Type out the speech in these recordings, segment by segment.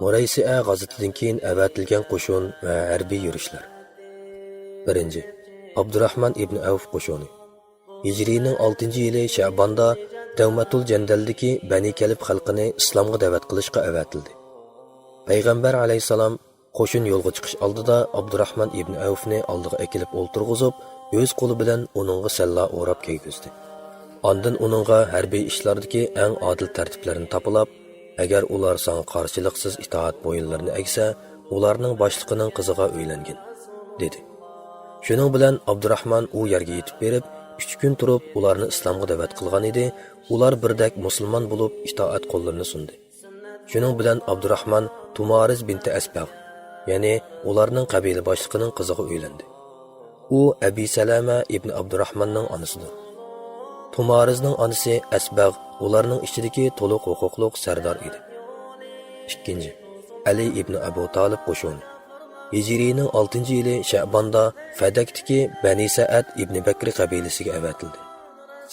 Muraysi'a g'azitidan keyin avatilgan qo'shin va harbiy yurishlar. 1. Abdurrahman ibn Avf qo'shini. Hijrining 6-yili Sha'bonda Davmatul Jandaldagi Bani Kalib xalqini islomga da'vat qilishga avatildi. Payg'ambar alayhisalom qo'shin yo'lga chiqish oldida Abdurrahman ibn Avfni oldiga akilib o'ltirg'izib, o'z qo'li bilan uningga salla o'rab kiygizdi. Ondan uningga harbiy ishlardagi eng odil tartiblarni topilab, agar ular sana qarshiliksiz itoat bo'yinlarini egsa, ularning boshliqining qiziga uylangin, dedi. Shuning bilan Abdurrahman u yerga yetib berib, 3 kun turib ularni islomga da'vat qilgan edi. Ular birdak musulmon bo'lib itoat qo'llarini sundi. Shuning bilan Abdurrahman Tumariz binti Asbaq, ya'ni ularning qabila boshliqining qiziga uylandi. U Abi Salama ibn Abdurrahmanning onasidir. Tumarizning onasi Asbaq ularning ichidagi to'liq huquqli sardor edi. 2. Ali ibn Abu Talib qo'shini. Hijrining 6-yili Sha'bonda Fadakdagi Bani Sa'ad ibn Bakr qabilasiga avatildi.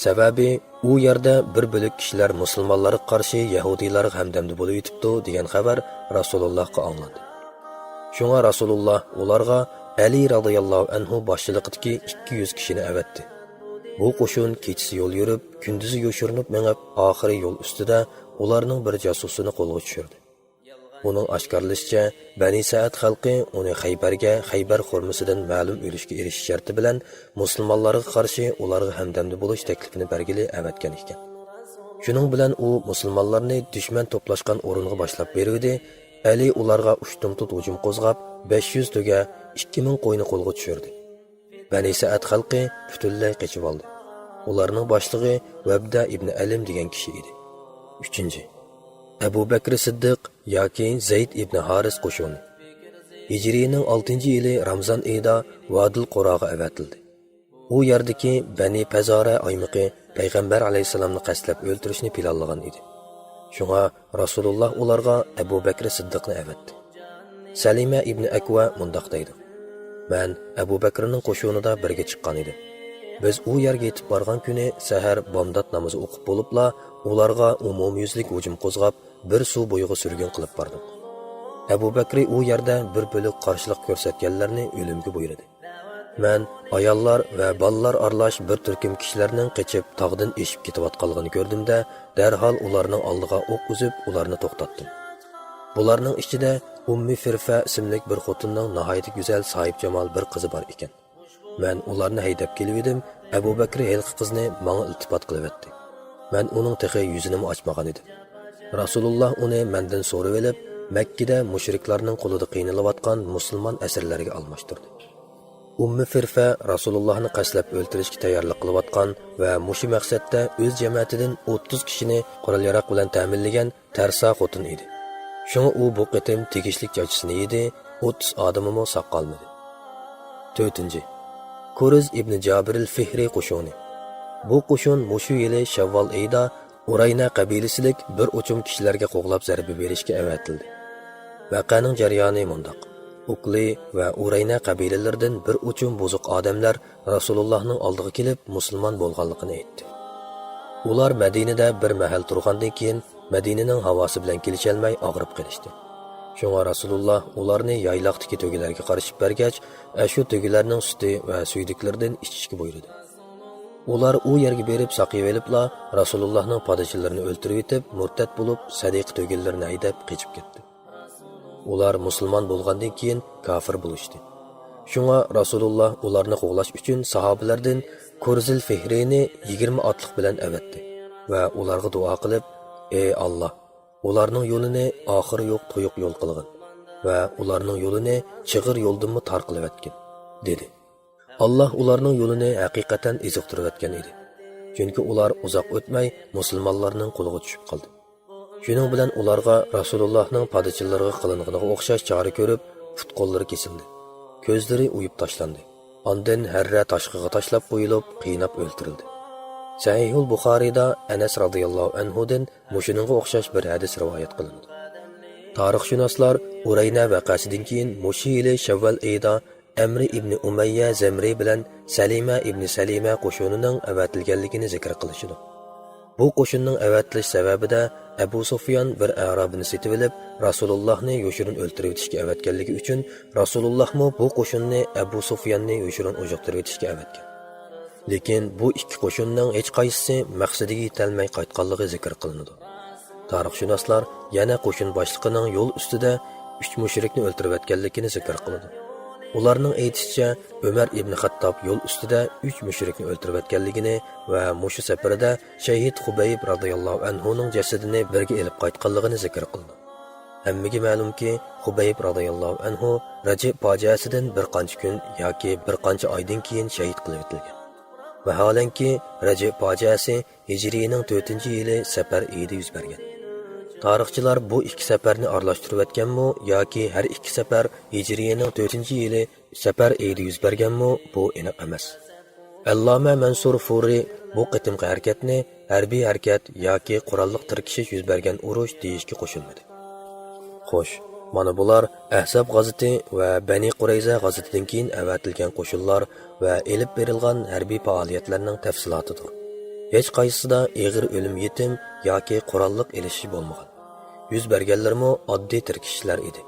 Sababi u yerda bir bo'lik kishilar musulmonlarga qarshi yahudiylarga hamdamda bo'lib yetibdi degan xabar Rasulullohga anglandi. Shunga Rasululloh ularga Ali radhiyallohu anhu boshchiligidagi 200 kishini avatdi. Bu qo'shin kechasi yo'l yurib, kunduzi yo'shirinib mengib, oxiri yo'l ustida ularning bir jasusini qo'lga tushirdi. Uning oshkorlashicha, Bani Sa'ad xalqi uni Xaybar xurmasidan ma'lum o'lishga erishish sharti bilan musulmonlarga qarshi ularga hamdamda bo'lish taklifini bergili avatgan ekan. Shuning bilan u musulmonlarni dushman to'plashgan o'ringa boshlab berdi. Ali ularga ushtumtut hujum qo'zg'ab, 500 to'ga 2000 qo'yni qo'lga tushirdi. Bani Sa'ad xalqi butunlay qochib oldi. Ularning boshlig'i Vabda ibn Alim degan kishi edi. 3. Abu Bakr Siddiq yoki Zayd ibn Haris qo'shini. Hijrining 6-yili Ramzon oyida Vodil Quraga avatildi. U yerdagi Bani Pazara oymiqi payg'ambar alayhisalomni qasdlab o'ldirishni planlagan edi. Shunga Rasululloh ularga Abu Bakr Siddiqni avatdi. Salima ibn Akwa mundaq deydi: "Men Abu Bakrning qo'shinida birga chiqqan edim. Biz u yerga yetib borgan kuni sahar bomdod namozi o'qib bo'libla, ularga umumyuzlik hujum qo'zg'ab, bir suv bo'yiga surgun qilib bordik. Abu Bakri u yerda bir bo'lik qarshilik ko'rsatganlarni o'limga buyurdi. Men ayollar va bolalar aralash bir turkum kishilarning qochib tog'dan eshib ketayotganligini ko'rdimda, darhol ularning oldiga o'q uzib, ularni to'xtatdim. Bularning ichida Ummi Firfa ismli bir xotinning nihoyat go'zal sohibjamol bir qizi bor ekan. Men ularni haydab kelib edim. Abu Bakr helqi qizni menga iltifot qilib etdi. Men uning texi yuzini ochmagan edim. Rasululloh uni mendan so'rab olib, Makkada mushriklarning qo'lida qiynalayotgan musulmon asirlarga almashtirdi. Ummi Firfa Rasulullohni qaslab o'ldirishga tayyorlik qilayotgan va mushi maqsadda o'z jamoatidan 30 kishini qurol-yarog' bilan ta'minlagan tarsa xotin edi. Shunga u bu qitim tegishlik jajisini yedi, 30 odamimo saq qolmadi. 4. Kuriz ibn Jabir al-Fihri qo'shini. Bu qo'shin mushu yili Shavvol oyida Urayna qabilasilik bir uchum kishilarga qo'g'lab zarba berishga avatildi. Vaqaning jarayoni mundaq: Ukli va Urayna qabilalaridan bir uchum buzuq odamlar Rasulullohning oldiga kelib musulmon bo'lganligini aytdi. Ular Madinada bir mahal turgandan keyin Madinaning havosi bilan kelisholmay og'rib qolishdi. Shunga Rasululloh ularni yayloqdagi to'gilarga qarashib bergach, shu to'gilarning suti va suydiklaridan ichishga buyurdi. Ular u yerga berib saqib olibla Rasulullohning podshohlarini o'ldirib etib, murtad bo'lib, sadiq to'gillarini haydab qochib ketdi. Ular musulmon bo'lgandan keyin kofir bo'lishdi. Shunga Rasululloh ularni qo'g'lash uchun sahobalardan Kurzil Fihrini 20 otliq bilan avatdi va ularga duo qilib: "Ey Alloh, ularning yo'lini oxiri yo'q to'yiq yo'l qilgin va ularning yo'lini chig'ir yo'ldanmi tor qilib etgin", dedi. Allah ularning yo'lini haqiqatan iziqtirib etgan edi. Chunki ular uzoq o'tmay musulmonlarning qo'liga tushib qoldi. Shuning bilan ularga Rasulullohning podshohlariga qilinganiga o'xshash chora ko'rib, put-qo'llari kesildi. Ko'zlari uyib tashlandi. Ondan harra tashqiga tashlab qo'yilib, qiynab o'ldirildi. Sahihul Buxoriyda Anas radhiyallohu anhudan mushuninga o'xshash bir hadis rivoyat qilindi. Tarixshunoslar Urayna vaqasidan keyin mushi yili Shavval oyida Amri ibn Umayya Zamri bilan Salima ibn Salima qo'shinining avatilganligini zikr qilishdi. Bu qo'shinning avatilish sababida Abu Sufyan bir arabini setib olib, Rasulullohni yoshirin o'ltirib etishga avatganligi uchun Rasulullohmi bu qo'shinni Abu Sufyanni yoshirin o'jiqtirib etishga avatgan. Lekin bu ikki qo'shinning hech qaysisi maqsadiga yetolmay qaytganligi zikr qilinadi. Tarixshunoslar yana qo'shin boshlig'ining yo'l ustida 3 mushrikni o'ltirib etganligini zikr qiladi. Ularning aytishicha, Umar ibn Xattob yo'l ustida 3 mushrikni o'ltirib etganligini va mushu safarda shahid Xubayb radhiyallohu anhu ning jasadini birga elib qaytganligini zikr qildi. Hammaga ma'lumki, Xubayb radhiyallohu anhu Rajab fojiasidan bir qancha kun yoki bir qancha oydan keyin shahid qilib etilgan. Vaholanki, Rajab fojiasi Hijriyaning 4-yili safar oyida yuz bergan. Tarixchilar bu ikki safarni aralashtirib o'tganmi yoki har ikki safar Hijriyaning 4-yili safar oyida yuz berganmi, bu aniq emas. Alloma Mansur Furi bu qitimqi harakatni harbiy harakat yoki qurolliq tirkishish yuz bergan urush deyishga qo'shilmadi. Xo'sh, mana bular Ahzab g'azoti va Bani Qurayza g'azotidan keyin avatilgan qo'shinlar va elib berilgan harbiy faoliyatlarning tafsilotidir. Hech qaysida og'ir o'lim yetim yoki qurolliq elishish bo'lmagan. Yuz berganlarmi oddiy tirkishishlar edi.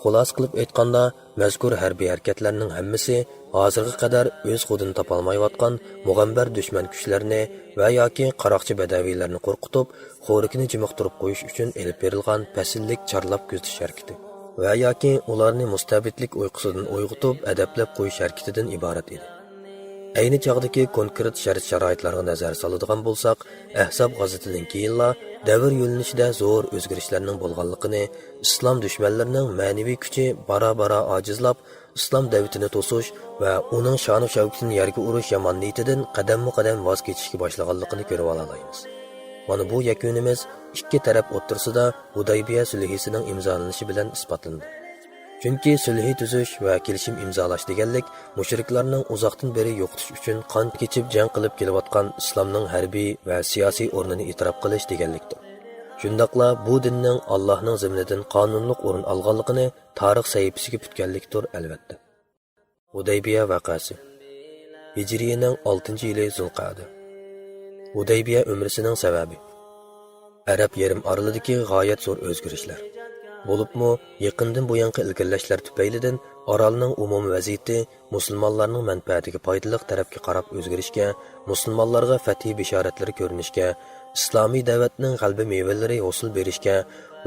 Xulos qilib aytganda, mazkur harbiy harakatlarning hammasi hozirga qadar o'z xudini topolmayotgan mug'ambar dushman kuchlarini va yoki qaroqchi badaviylarni qo'rqitib, xo'rikni jimiqtirib qo'yish uchun elib berilgan pasillik charlab ko'zitish harakati va yoki ularni mustabidlik uyqusidan uyg'otib, adablab qo'yish harakatidan iborat edi. Ayni chog'dagi konkret shart-sharoitlarga nazar soladigan bo'lsak, Ahzab g'azotidan keyinla davr yo'linishida zo'r o'zgarishlarning bo'lganligini, islom dushmanlarining ma'naviy kuchi bara-bara ojizlab, islom davlatini to'sish va uning sha'nu shavkatini yerga urish yomon niyatidan qadamma-qadam voz kechishga boshlaganligini ko'rib olamiz. Mana bu yakunimiz ikki taraf o'rtasida Hudaybiya sulhisining imzolanishi bilan isbotlandi. Chunki sulh tuzish va kelishim imzolash deganlik mushriklarning uzoqdan beri yo'qotish uchun qon kechib jang qilib kelayotgan islomning harbiy va siyosiy o'rnini e'tirof qilish deganlikdir. Shundaqla bu dinning Allohning zimnidan qonunliq o'rin olganligini tarix sahifasiga putganlikdir albatta. Hudaybiya vaqasi. Hijriyaning 6-yili Zulqa'da. Hudaybiya umrisining sababi. Arab yarim orolidagi g'oyat zo'r o'zgarishlar. Bo'libmi, yaqindan bu yangi ilgirlashlar tufaylidan orolning umumiy vaziyati musulmonlarning manfaatiga foydali tarafga qarab o'zgarishga, musulmonlarga fatih bishoratlari ko'rinishga, islomiy da'vatning g'alaba mevalari hosil berishga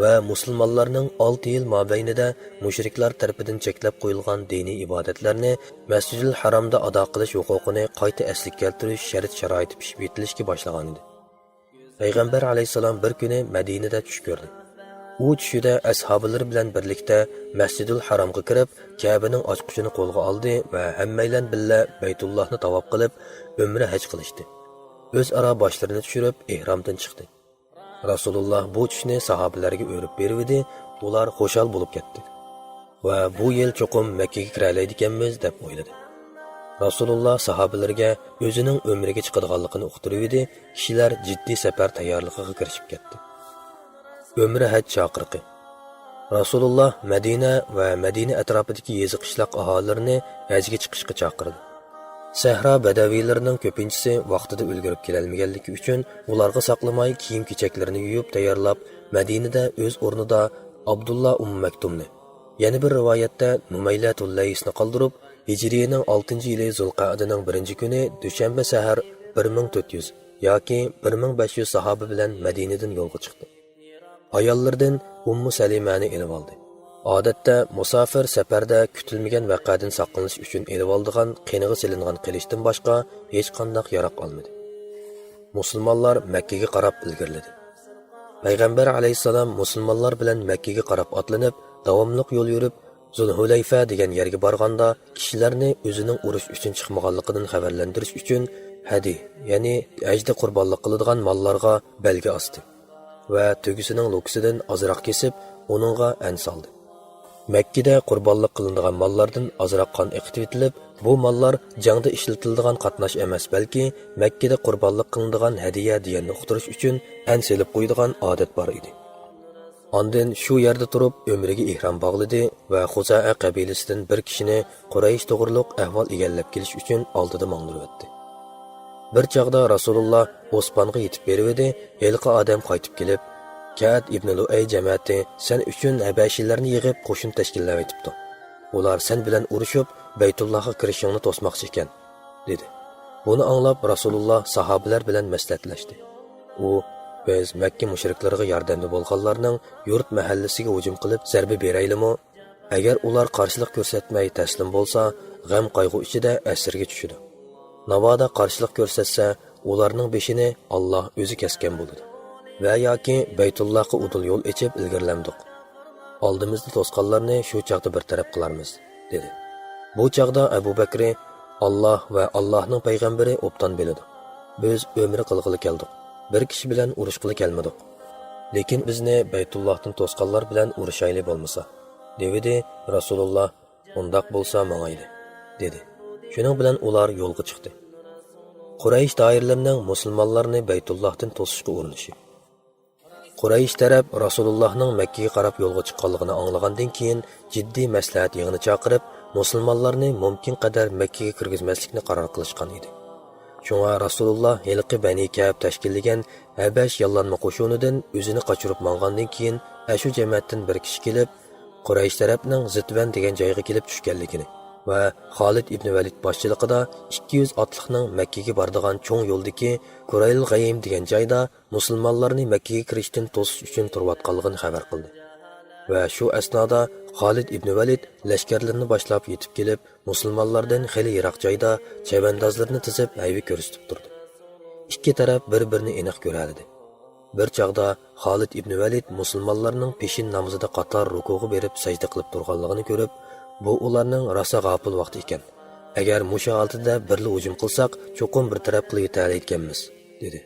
va musulmonlarning 6 yil mobaynida mushriklar tarafidan cheklab qo'yilgan diniy ibodatlarni Masjidil Haromda ado qilish huquqini qayta asliga keltirish shart-sharoiti pishib yetilishga boshlagan edi. Payg'ambar alayhisalom bir kuni Madinada tush ko'rdi. U tushida ashablari bilan birlikda Masjidul Haromga kirib, Ka'baning ochqichini qo'lga oldi va hammaylar billa Baytullohni tavob qilib, umra haj qilishdi. O'zaro boshlarini tushirib, ihromdan chiqdi. Rasululloh bu tushni sahobalarga o'rib berdi, ular xo'shal bo'lib ketdi. Va bu yil cho'qim Makka ga kira oladiganmiz deb o'yladi. Rasululloh sahobalarga o'zining umriga chiqadiganligini uqtirib edi, kishilar jiddiy safar tayyorligiga kirishib ketdi. Umra haj chaqiriqi. Rasululloh Madina va Madina atrofidagi yezi-qishloq aholilarini hajga chiqishga chaqirdi. Sahra badaviylarining ko'pinchisi vaqtida ulgurib kelolmaganligi uchun ularga saqlamay kiyim-kechaklarini yuvib tayyorlab, Madinada o'z o'rnida Abdullah Maktumni, yana bir rivoyatda Numaylatul Laysni qoldirib, Hijriyaning 6-yili Zulqa'daning 1-kuni dushanba sahar 1400 yoki 1500 sahoba bilan Madinadan yo'lga chiqdi. Ayollardan Ummu Salimani elib oldi. Odatda musofir safarda kutilmagan vaqadan saqlanish uchun elib oldigan qeniga silingan qilishdan boshqa hech qanday yaroq olmadi. Musulmonlar Makka ga qarab ilgirladi. Payg'ambar alayhisalom musulmonlar bilan Makka ga qarab otlanib, davomli yo'l yurib, Zulhulayfa degan yerga borganda, kishilarni o'zining urush uchun chiqmaganligidan xabarlantirish uchun hadi, ya'ni hajda qurbonlik qiladigan mollarga belgi osdi va tugisining lokisidan ozroq kesib, uningga an soldi. Makkada qurbonlik qilinadigan mollardan ozroq qon eqitib etilib, bu mollar jangda ishlatiladigan qatnash emas, balki Makkada qurbonlik qilinadigan hadiya deganni uqtirish uchun an selib qo'yadigan odat bor edi. Ondan shu yerda turib umriga ihrom bog'ladi va Xuza'a qabilasidan bir kishini Quraysh to'g'riliq ahvol egallab kelish uchun oldida mangdirib o'tdi. Bir chaqda Rasululloh Osmonga yetib berdi, elqi odam qaytib kelib, Ka'b ibn Lu'ay jamoati sen uchun habashiylarni yig'ib qo'shin tashkillab aytibdi. Ular sen bilan urushib Baytullohga kirishingni to'smoqchi ekan, dedi. Buni anglab Rasululloh sahobalar bilan maslahatlashdi. U biz Makka mushriklariga yordamchi bo'lganlarning yurt mahallasiga hujum qilib zarba beraylimi? Agar ular qarshilik ko'rsatmay taslim bo'lsa, g'am qayg'u ichida asirga tushadi. Navoda qarshilik ko'rsatsa, ularning beshini Alloh o'zi kesgan bo'ladi. Va yoki Baytullohga udul yo'l ochib ilgirlamdik. Oldimizda to'sqanlarni shu chaqda bir taraf qilarmiz, dedi. Bu chaqda Abu Bakr Alloh va Allohning payg'ambari obdan biladi. Biz umri qilg'ili keldik. Bir kishi bilan urushqili kelmadik. Lekin bizni Baytullohdan to'sqanlar bilan urushayli bo'lmasa, dedi Rasululloh. Undaq bo'lsa mangayli, dedi. Shuning bilan ular yo'lga chiqdi. Quraysh doiralarining musulmonlarni Baytullohdan to'sishga urinishi. Quraysh taraf Rasulullohning Makkaga qarab yo'lga chiqqanligini anglagandan keyin jiddiy maslahat yig'ini chaqirib, musulmonlarni mumkin qadar Makkaga kirgizmaslikni qaror qilishgan edi. Shunga Rasululloh Hilqi Bani Ka'b tashkillagan Habash yollanma qo'shunidan o'zini qochirib mangandan keyin ashu jamoatdan bir kishi kelib, Quraysh tarafning Zitvan degan joyga kelib tushganligini va Xolid ibn Valid boshchiligida 200 otliqning Makkaga boradigan cho'ng yo'ldagi Qurayl G'ayim degan joyda musulmonlarni Makkaga kirishdan to'sish uchun turayotganligini xabar qildi. Va shu asnoda Xolid ibn Valid lashkarlarini boshlab yetib kelib, musulmonlardan xili yiroq joyda chavandozlarni tizib hayvi ko'rsatib turdi. Ikki taraf bir-birini aniq ko'rardi. Bir chaqda Xolid ibn Valid musulmonlarning peshin namozida qator rukuga berib sajda qilib turganligini ko'rib, bu ularning rosa g'afil vaqti ekan. Agar musha holatda birli hujum qilsak, cho'qim bir taraf qilib yetalayotganmiz, dedi.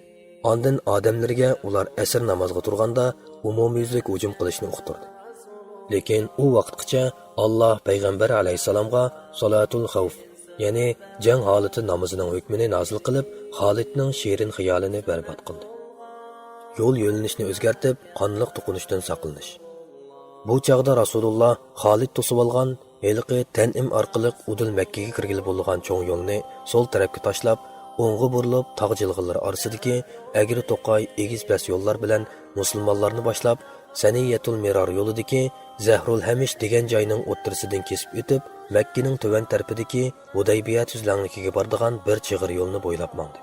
Ondan odamlarga ular asr namozga turganda umumyuzlik hujum qilishni uqtirdi. Lekin u vaqtgacha Alloh payg'ambar alayhisalomga salatul xavf, ya'ni jang holati namozining hukmini nozil qilib, Xolidning shirin xiyolini barbod qildi. Yo'l yo'linishni o'zgartib, qonliq to'qinishdan saqlanish. Bu chaqda Rasululloh Xolid to'sib olgan Hilqi Tanim orqali Udul Makkaga kirgili bo'lgan cho'ng yo'lni so'l tarafga tashlab, o'ng'i burilib tog' jilg'ilari orasidagi agri to'qay egiz bas yo'llar bilan musulmonlarni boshlab, Saniyatul Mirar yo'lidagi Zahrul Hamish degan joyning o'ttirisidan kesib o'tib, Makkaning tuvan tarafidagi Hudaybiya tuzlanligiga boradigan bir chig'ir yo'lni bo'ylab mangdi.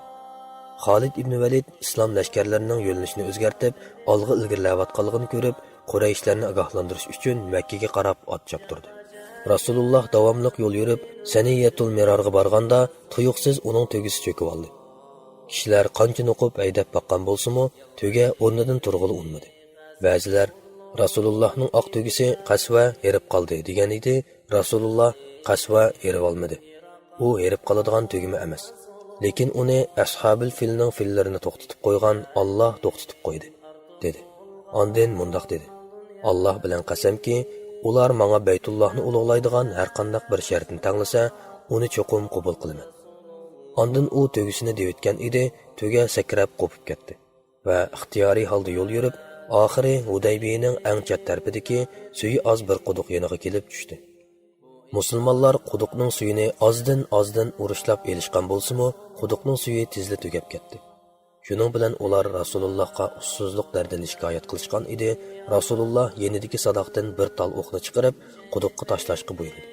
Xolid ibn Valid islom lashkarlarining yo'linishini o'zgartib, olg'a ilgirlayotganligini ko'rib, Qurayshlarni ogohlantirish uchun Makkaga qarab ot choptirdi. Rasululloh davomliq yo'l yurib, Saniyatul Mirarga borganda, tuyuqsiz uning tugisi cho'kib oldi. Kishilar qancha noqib haydab baqqan bo'lsa-mu, tuga o'rnidan turg'ili unmadi. Ba'zilar Rasulullohning oq tugisi Qasva erib qoldi degan edi. Rasululloh Qasva erib olmadi. U erib qoladigan tugimi emas. Lekin uni ashabil filning fillarini to'xtatib qo'ygan Alloh to'xtatib qo'ydi, dedi. Ondan mundaq dedi. Alloh bilan qasamki, ular menga Baytullohni ulug'laydigan har qanday bir shartni tanglasa, uni cho'qim qabul qilaman. Ondan u tugisini deyotgan edi, tuga sakrab qo'pib ketdi va ixtiyoriy holda yo'l yurib, oxiri Hudaybiyaning eng chat tarafidagi suyi oz bir quduq yoniga kelib tushdi. Musulmonlar quduqning suyini ozdan urishlab elishgan bo'lsa-mu, quduqning suyi tezli tugab ketdi. Shuning bilan ular Rasulullohga ussizlik dardini shikoyat qilishgan edi. Rasululloh yenidagi sadoqdan bir tal o'qni chiqarib, quduqqa tashlashga buyurdi.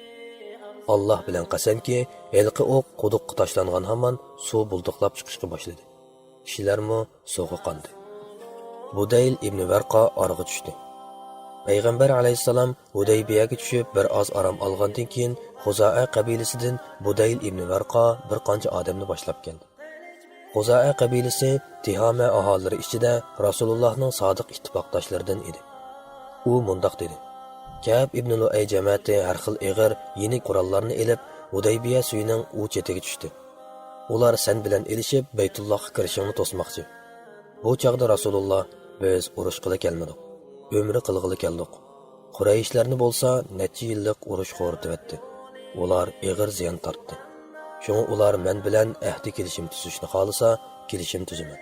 Alloh bilan qasamki, elqi o'q quduqqa tashlangan hamon suv bulduqlab chiqishga boshladi. Kishilarmi suvga qondi. Budayl ibn Varqa org'a tushdi. Payg'ambar alayhisalom Hudaybiyaga tushib bir oz aram olgandan keyin Xuzoa qabilasidan Budayl ibn Varqa bir qancha odamni boshlab keldi. Xuzoa qabilasi Tihama aholilari ichida Rasulullohning sodiq ittifoqdoshlaridan edi. U mundoq dedi: Ka'b ibn Lu'ay jamoati har xil ig'ir, yeni qurollarni elib Hudaybiya suyining u chetiga tushdi. Ular sen bilan elishib Baytullohga kirishingni to'smoqchi. Bu chaqda Rasululloh biz urush qila kelmadik. Ömrü qilg'ili keldik. Qurayishlarni bo'lsa, necha yillik urush xo'rtibdi. Ular ig'ir ziyon tortdi. Shunga ular men bilan ahdi kelishim tuzishni xolisa, kelishim tuzaman.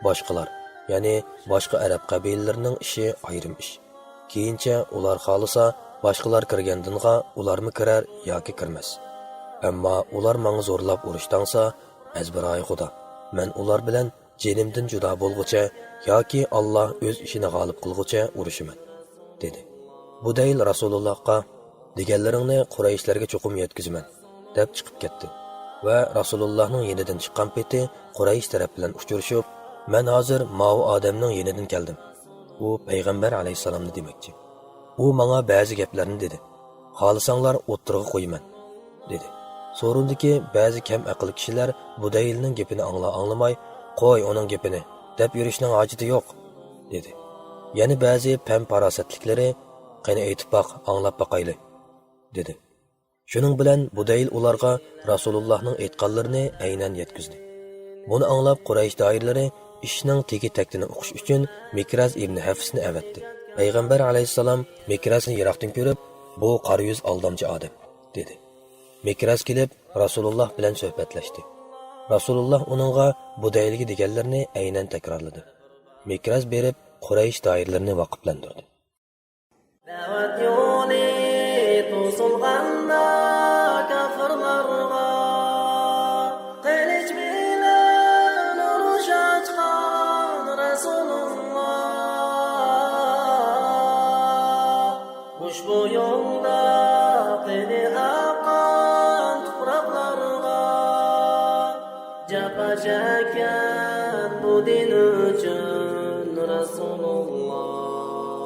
Boshqalar, ya'ni boshqa arab qabilalarining ishi ayrim ish. Keyincha ular xolisa, boshqalar kirgandinga ularmi kirar yoki kirmas. Ammo ular menga zo'rlab urushdansa, azbiroy xudo, men ular bilan jenimdan judo bo'lguncha yoki Alloh o'z ishini g'olib qilguncha urushiman, dedi. Budayl Rasulullohga deganlaringni Qurayshlarga cho'qim yetkazman, deb chiqib ketdi. Va Rasulullohning yenidan chiqqan peti Quraysh taraf bilan uchrashib, "Men hozir Mao odamning yenidan keldim." U payg'ambar alayhisalomni demoqchi. U menga ba'zi gaplarni dedi. "Xohlasanglar o'tirg'a qo'yman", dedi. So'rindiki, ba'zi kam aql kishilar Budaylning gapini anglamay, "Qo'y uning gapini", deb yurishning hojati yo'q, dedi. Yana ba'zi pam farosatliklari, "Qani aytib boq, anglab boqayli", dedi. Shuning bilan Budayl ularga Rasulullohning aytganlarini aynan yetkazdi. Buni anglab Quraysh doiralari ishning tegi taktini o'qish uchun Mikraz ibn Hafsni avatdi. Payg'ambar alayhissalom Mikrazni yiroqdan ko'rib, "Bu qora yuz aldamchi odam", dedi. Mikraz kelib Rasululloh bilan suhbatlashdi. Rasululloh uningga Budaylga deganlarini aynan takrorladi. Mikraz berib Quraysh doiralarini vaqiflantirdi. Da'vat yo'li to'silganda kafirlarga qilich bilan urush ochgan Rasululloh. Ushbu yo'lda qini aqan tuproqlarga japa chekkan bu din uchun